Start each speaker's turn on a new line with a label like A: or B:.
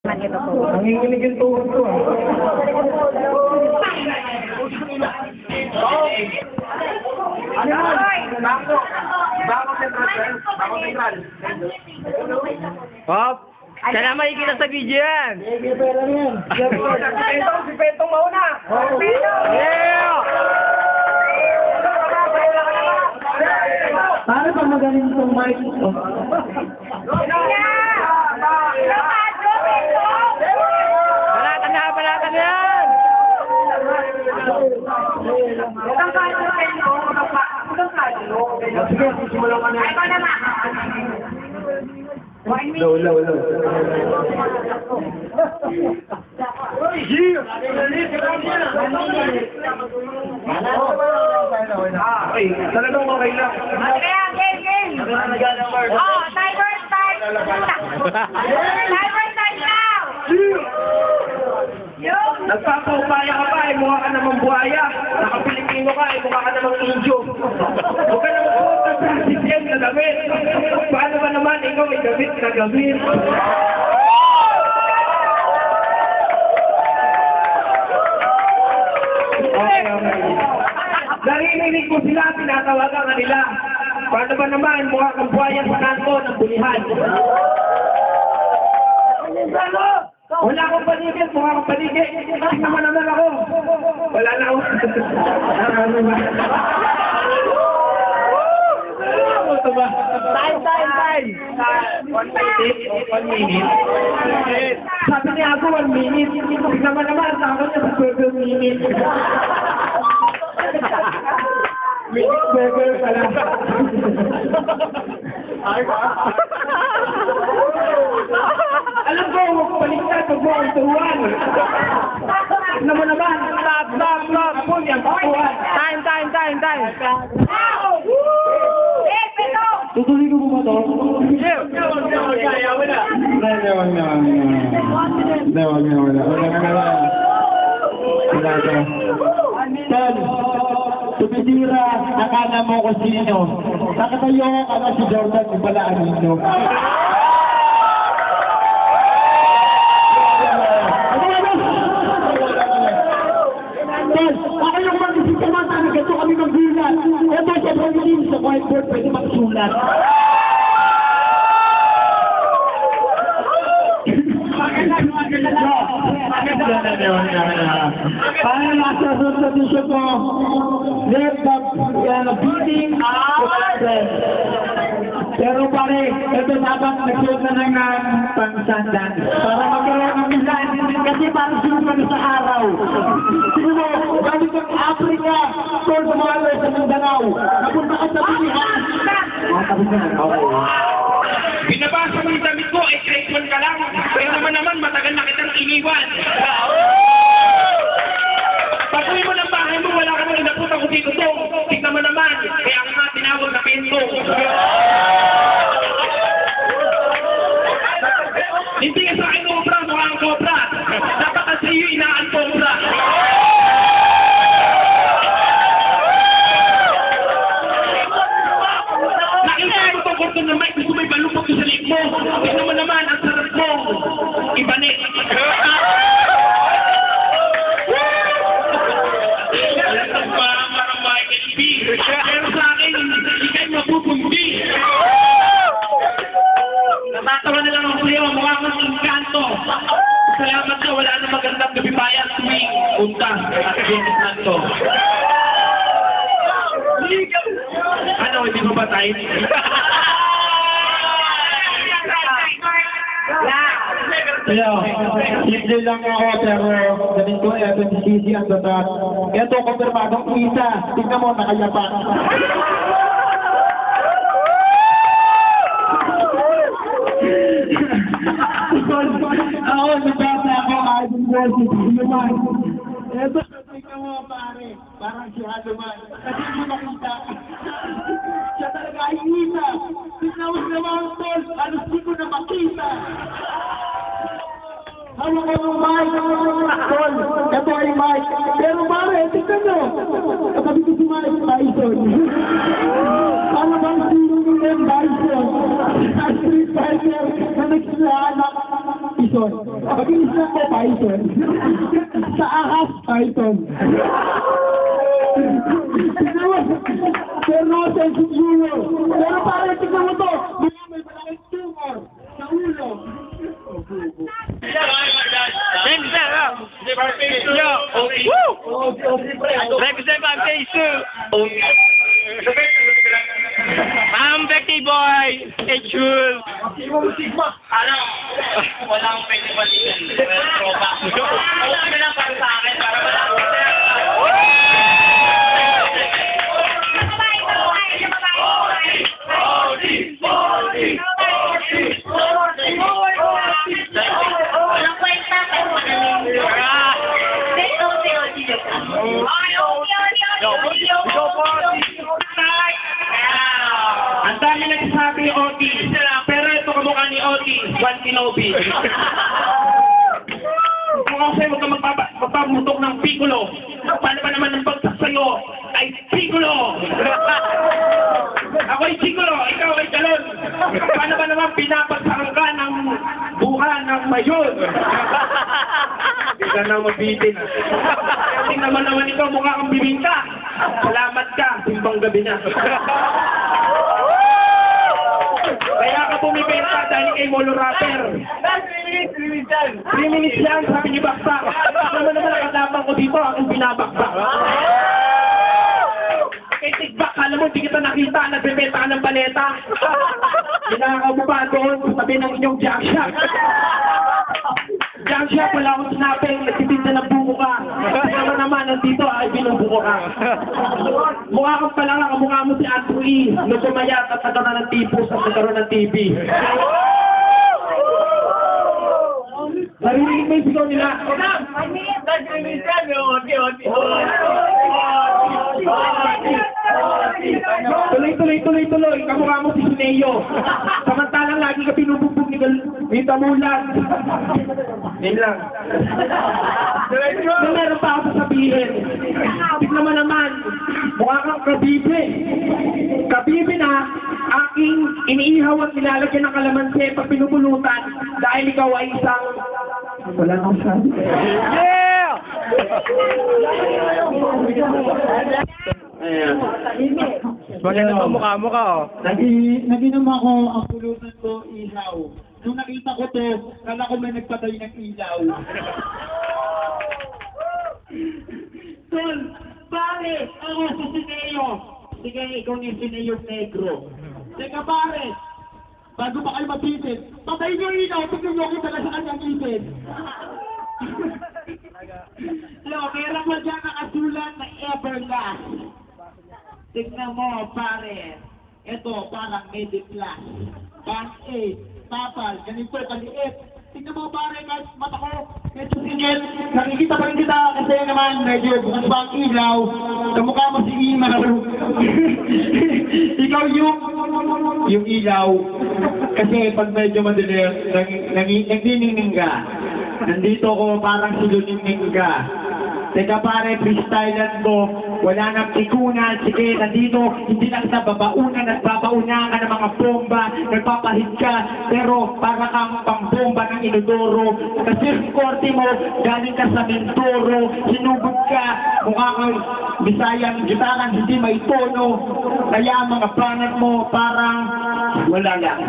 A: Ito po.
B: Nanginginig yung tuhod ko. Ano yun? Bako central. Bako central.
C: Pop! Siya na makikita sa video yan!
B: Sige, pera yan. Si Petong mauna.
C: Yeah!
B: Para pa magaling itong mic.
C: Balatan na yan!
B: Sige, simulan ka na. Low. Okay, talagang okay lang.
A: Kaya, game! Oh, timer start! Timer start now!
B: Nagpapaupaya ka pa, mukha ka namang buhaya. Naka-Pilipino ka, mukha ka namang Indio. Huwag ka namang buhat ng plastic yan na damit. Paano ba naman ikaw ay damit na gamit? Okay. Narinig ko sila, tinatawagan ka nila. Paano ba naman, mukha kang buhaya sa kanto ng bulihan. Wala akong paligid, mukha akong paligid. Tingnan mo naman ako. Wala na ako.
C: Time!
B: 1 minute. Sabi niya ako 1 minute. Tingnan mo naman, sa akin niya sa 12 minute. Minute burger pala. Alam ko, baliktad, huwag mo ang turuan. Tignan mo naman. Stop. Ako yan, turuan.
C: Time!
B: Tutuloy ko ba ito? Wala ka. Tol, tumitira, nakala mo kung sino. Nakatayo ka na si Jordan, yung pala Anino. Ako yung mag-isip ka mga tabi, ganito kami mag-gulat. Ito sa pag-isip sa whiteboard, pwede magsulat. Para nasa substitution ko, let the beating out. Pero pare, ito dapat nagsuot na ng pangsandan. Para magkaroon ng misan. Kasi parang sinupan sa araw. Siguro, gamit ang Africa, tol sumalo sa Mindanao. Napunta ka sa bilihan. Binabasa mo yung damit ko, excitement ka lang. Pero naman, matagal na kitang iniwan. Pag-uwi mo ng bahay mo, wala ka nang inapunta ko dito to. Tignan mo naman, kaya nga tinawag na pinto. Hindi ka sa akin umbra, mukha ang cobra. Dapat kasi yung inaan cobra. Nakita mo itong kurto ng mic, gusto may balupot ko sa liig mo. Tignan mo naman, ang sarap mo. Ibanit. Pero sa akin, hindi kayo mapupundi. Natatawa na lang ako sa'yo, mukha kang inkanto. Salamat na, wala na magandang gabi bayan tuwing punta at binis na ito. Ano, hindi mo ba tayo? Kaya, simple lang ako, pero ganito, ito si Sisi ang dapat. Ito, kumpirmadong isa. Tingnan mo, nakayapan. Ako, nabasa ako, Ivan Walsh, Hanuman. Ito, tingnan mo, pare. Parang si Hanuman. Kasi hindi makita. Siya talaga ay isa. Tingnan mo naman, tol. Halos di ko na makita. Hawak ko ng mic. Tol, ito ay mic. Pero pare, tingnan mo. Katabi ko si Mike Tyson. Ano bang sino ni M. Tyson? Street Fighter na nagsilanak. Python. Mag-inis lang po, Python. Sa ahas, Python. Tignan mo, pero no sense of humor. Pero parang tignan mo to, may malaking tumor sa ulo.
C: James, yo! Woo! Represent my face too! I'm Becky Boy! It's true!
D: Ano? Wala akong pwede balikan. Well, tropa. Okay lang para sa akin, para wala akong
B: Ang dami nagsasabi ni Oti, pero ito kamukha ni Oti, Juan Kinobi. Kung ako sa'yo, huwag ka magpamutok ng Piccolo. Paano ba naman ang bagsak sa'yo ay Piccolo? Ako ay Piccolo, ikaw ay galon. Paano ba naman pinapagsakan ka ng buha ng mayon? Hindi ka na mabitin. Tingnan naman ikaw, mukha kang bibingka. Salamat ka, simbang gabi na. Kaya ka bumibenta dahil kay Molo Rapper. 3 minutes yan, sabi ni Bakbak. Naman nakatapang ko dito, akong binabakbak. Kay Tigbak, alam mo, hindi kita nakita, nagbebenta ka ng paleta. Hinakaw mo ba doon, sabi ng inyong junk shop. Junk shop, wala akong sinabi, nagtitinda ng buko ka. Naman, nandito ay binubuko ka. Mukha kang pala nga, kamukha mo si Andrew E. Nung pumayat at nagkaroon ng tipos at nagkaroon ng TV. Narinig mo yung sigaw nila. Tuloy. Kamukha mo si Suneo. Samantalang lagi ka pinubugbog ni Tamulan. Yan lang. May meron pa ako sasabihin. Tignan mo naman, mukha kang kabibe. Kabibe na aking iniihaw at nilalagyan ng kalamansi pag pinupulutan dahil ikaw ay isang... Wala nang sabi.
C: Yeah!
B: Ayan.
C: Maganda pa mukha mo ka, oh.
B: Naginom ako, ang pulutan ko, ihaw. Nung nakita ko to, kala ko may nagpatay ng ilaw. Tol, pare, ako si Sineo. Sige, ikaw ni Sineo Negro. Teka pare, bago pa kayo mapisit, patay niyo ilaw, tignan niyo ako dala sa kanyang ipin. Yo, meron mo dyan nakasulat na Everlast. Tignan mo, pare. Ito, parang Mediclass. Band 8, tapal, ganito, kaliit. Tignan mo, pare, kahit mata ko, medyo singit. Nakikita pa rin kita kasi naman, medyo bukas pa ang ilaw. Kamukha mo si Imaw. Ikaw yung ilaw. Kasi pag medyo madilim, nagniningning ka. Nandito ko parang siluningning ka. Teka pare, freestylean ko, wala nang tikunan, sige, nandito, hindi lang sa babaunan at babaunan ka ng mga bomba, nagpapahid ka, pero para kang pang-bomba ng inodoro. Kasi yung korte mo, galing ka sa Mindoro, sinubog ka, mukha kang Bisayang gitarang hindi may tono, kaya mga banat mo parang wala lang.